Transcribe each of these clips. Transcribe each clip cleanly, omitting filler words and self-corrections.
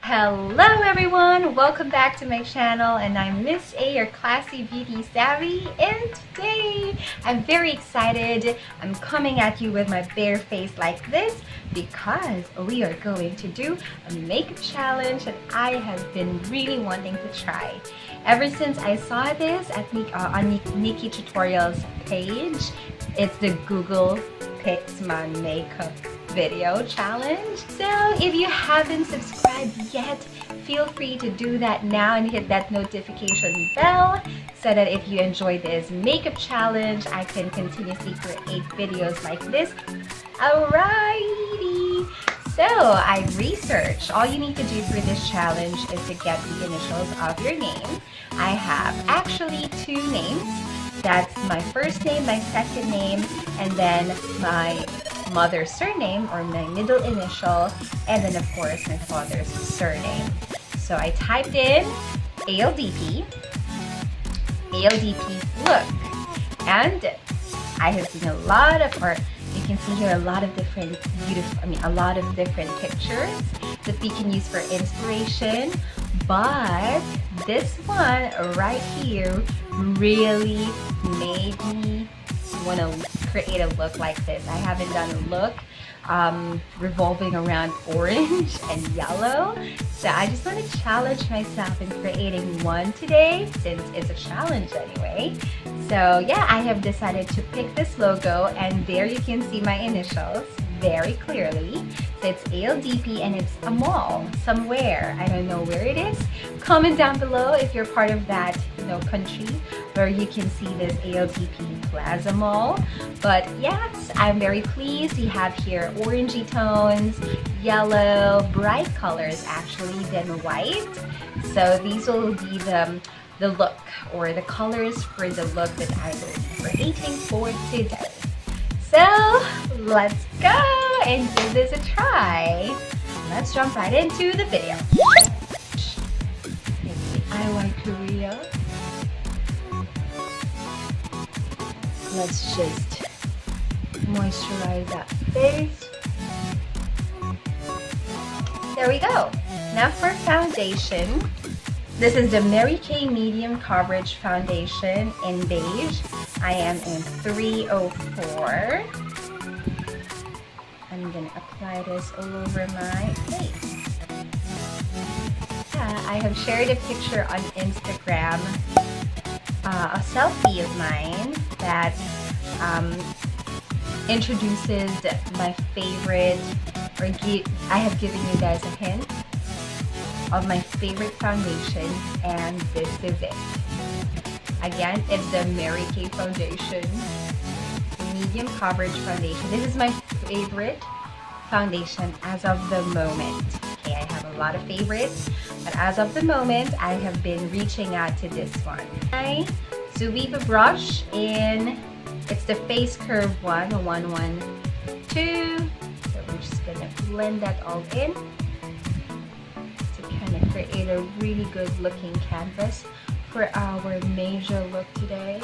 Hello everyone, welcome back to my channel, and I'm Miss A, your classy beauty savvy, and today I'm very excited. I'm coming at you with my bare face like this because we are going to do a makeup challenge that I have been really wanting to try. Ever since I saw this at on Nikkie Tutorials page, it's the Google Picks My Makeup video challenge. So if you haven't subscribed yet, feel free to do that now and hit that notification bell so that if you enjoy this makeup challenge, I can continuously create videos like this. Alrighty! So I researched. All you need to do for this challenge is to get the initials of your name. I have actually two names. That's my first name, my second name, and then my mother's surname or my middle initial, and then of course my father's surname. So I typed in ALDP look, and I have seen a lot of, or you can see here, a lot of different a lot of different pictures that we can use for inspiration. But this one right here really made me want to create a look like this. I haven't done a look revolving around orange and yellow, so I just want to challenge myself in creating one today, since it's a challenge anyway. So yeah, I have decided to pick this logo, and there you can see my initials very clearly. So it's ALDP, and it's a mall somewhere. I don't know where it is. Comment down below if you're part of that country where you can see this ALDP Plaza Mall. But yes, I'm very pleased. We have here orangey tones, yellow, bright colors actually, then white. So these will be the look, or the colors for the look that I will be creating for today. So let's go and give this a try. Let's jump right into the video. It's the iWhite Korea. Let's just moisturize that face. There we go. Now for foundation. This is the Mary Kay Medium Coverage Foundation in Beige. I am in 304. I'm gonna apply this all over my face. Yeah, I have shared a picture on Instagram, a selfie of mine that introduces my favorite, or I have given you guys a hint of my favorite foundation, and this is it. Again, it's the Mary Kay Foundation Medium Coverage Foundation. This is my favorite foundation as of the moment. Okay, I have a lot of favorites, but as of the moment, I have been reaching out to this one. My Zoeva brush it's the Face Curve 112. So we're just gonna blend that all in to kind of create a really good looking canvas for our major look today.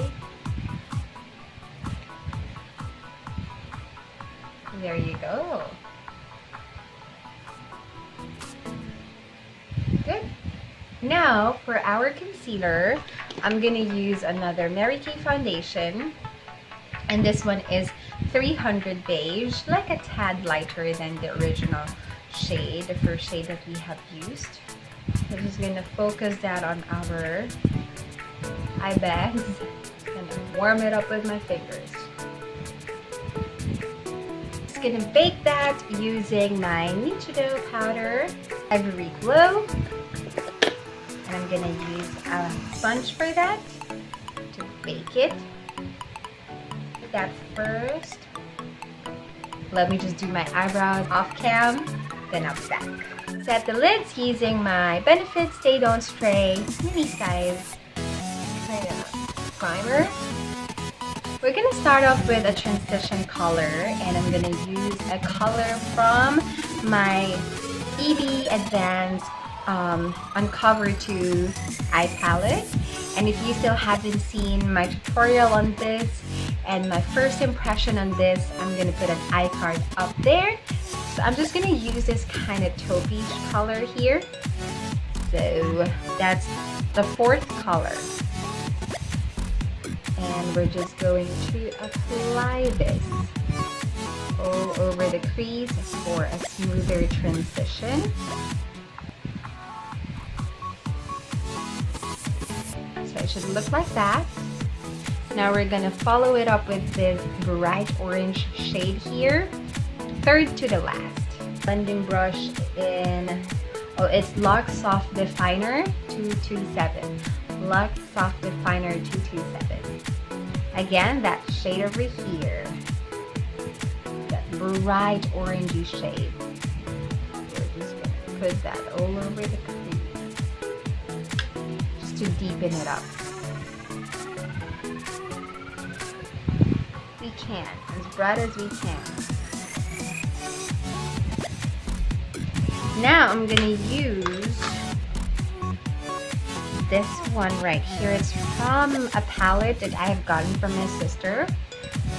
There you go. Good. Now for our concealer, I'm gonna use another Mary Kay foundation, and this one is 300 Beige, like a tad lighter than the original shade, the first shade that we have used. I'm just gonna focus that on our eye bags and warm it up with my fingers. Just gonna bake that using my Nichido powder, Ivory Glow, and I'm gonna use a sponge for that to bake it. That's first. Let me just do my eyebrows off cam, then I'll be back. Set the lids using my Benefit Stay Don't Stray mini size kind of primer. We're gonna start off with a transition color, and I'm gonna use a color from my EB Advanced Uncover 2 eye palette. And if you still haven't seen my tutorial on this and my first impression on this, I'm gonna put an iCard up there. So I'm just gonna use this kind of taupey color here So that's the fourth color. And we're just going to apply this all over the crease for a smoother transition. So it should look like that. Now we're gonna follow it up with this bright orange shade here, third to the last. Blending brush in, oh, it's Luxe Soft Definer 227. Luxe Soft Definer 227. Again, that shade over here. That bright orangey shade. We're just gonna put that all over the crease, just to deepen it up. We can, as bright as we can. Now I'm gonna use this one right here. It's from a palette that I have gotten from my sister.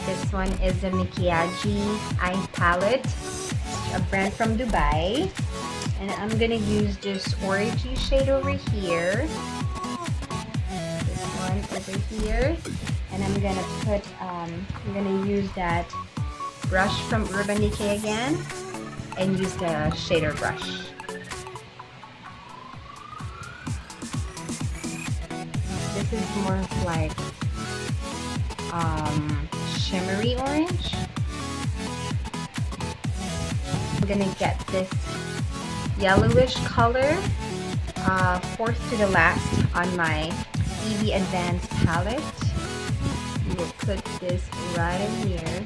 This one is the Mikyajy Palette, a brand from Dubai. And I'm gonna use this orangey shade over here. This one over here. And I'm gonna put, I'm gonna use that brush from Urban Decay again and use the shader brush. This is more of like shimmery orange. I'm gonna get this yellowish color, fourth to the last on my EV Advanced palette. We'll put this right in here,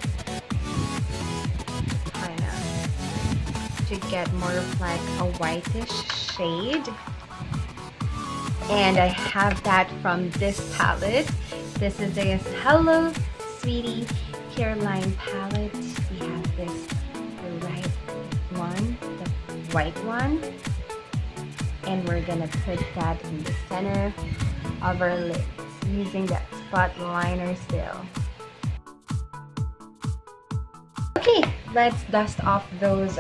kind of to get more of like a whitish shade. And I have that from this palette. This is the Hello Sweetie Hairline palette. We have this right one, the white one, and we're gonna put that in the center of our lids using that spot liner still. Okay, let's dust off those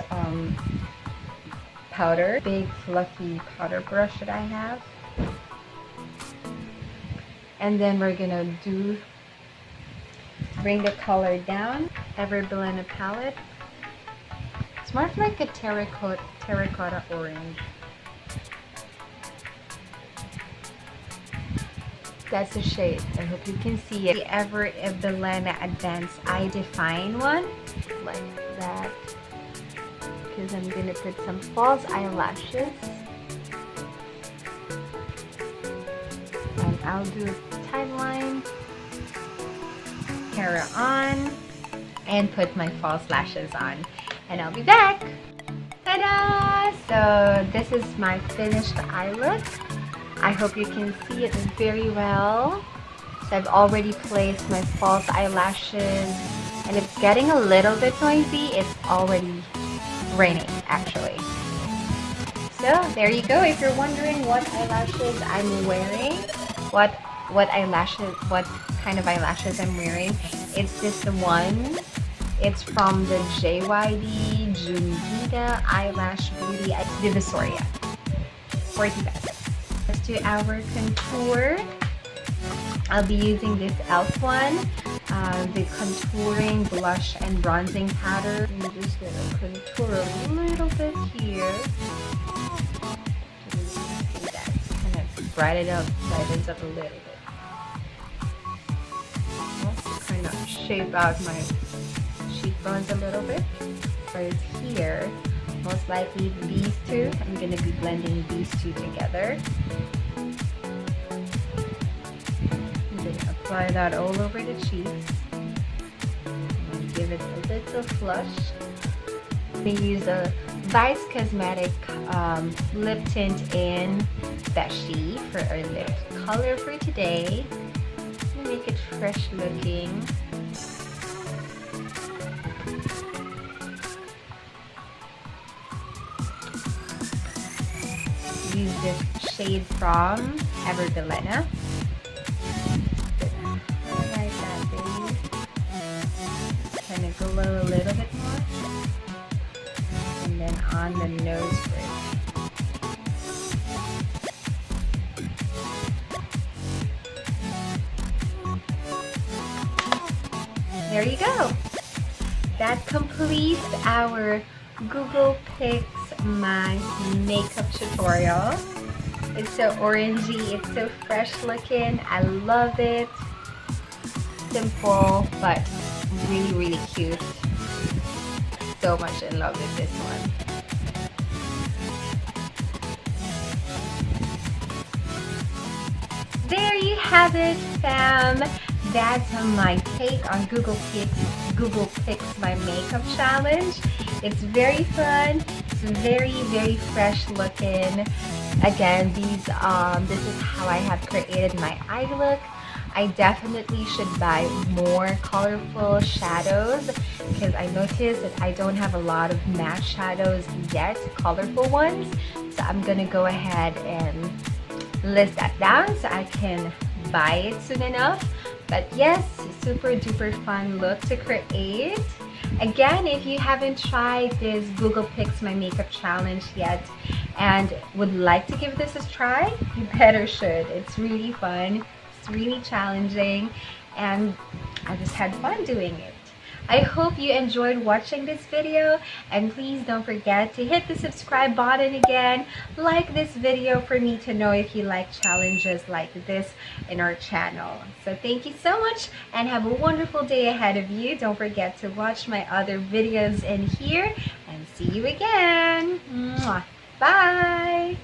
powder, big fluffy powder brush that I have. And then we're gonna bring the color down. Everbelena palette. It's more of like a terracotta orange. That's the shade. I hope you can see it. The Everbelena Advanced Eye Define one, like that. Because I'm gonna put some false eyelashes. And I'll do a timeline, mascara on, and put my false lashes on. And I'll be back. Ta-da! So this is my finished eye look. I hope you can see it very well. So I've already placed my false eyelashes, and it's getting a little bit noisy. It's already raining actually. So there you go. If you're wondering what eyelashes I'm wearing, what kind of eyelashes I'm wearing, it's this one. It's from the JYD Junita Eyelash Beauty Divisoria. 40 pesos. Let's do our contour. I'll be using this e.l.f. one, the contouring blush and bronzing powder. I'm just gonna contour a little bit here. See that? Kind of brightens up a little bit. Also kind of shape out my cheekbones a little bit. Right here, most likely these two. I'm gonna be blending these two together. Apply that all over the cheeks and give it a little flush. We use a Vice Cosmetic lip tint in Beshie for our lip color for today. Make it fresh looking. Use this shade from Everbelena. Kind of glow a little bit more, and then on the nose bridge. there you go. That completes our Google Pix My makeup tutorial. It's so orangey, it's so fresh looking. I love it. Simple, but really, really cute. So much in love with this one. There you have it, fam. That's my take on Google Pix My Makeup Challenge. It's very fun. It's very, very fresh looking. Again, this is how I have created my eye look. I definitely should buy more colorful shadows because I noticed that I don't have a lot of matte shadows yet, colorful ones. So I'm gonna go ahead and list that down so I can buy it soon enough. But yes, super duper fun look to create. Again, if you haven't tried this Google Pix My Makeup Challenge yet and would like to give this a try, you better should. It's really fun, it's really challenging, and I just had fun doing it. I hope you enjoyed watching this video, and please don't forget to hit the subscribe button again. Like this video for me to know if you like challenges like this in our channel. So thank you so much and have a wonderful day ahead of you. Don't forget to watch my other videos in here, and see you again. Mwah. Bye!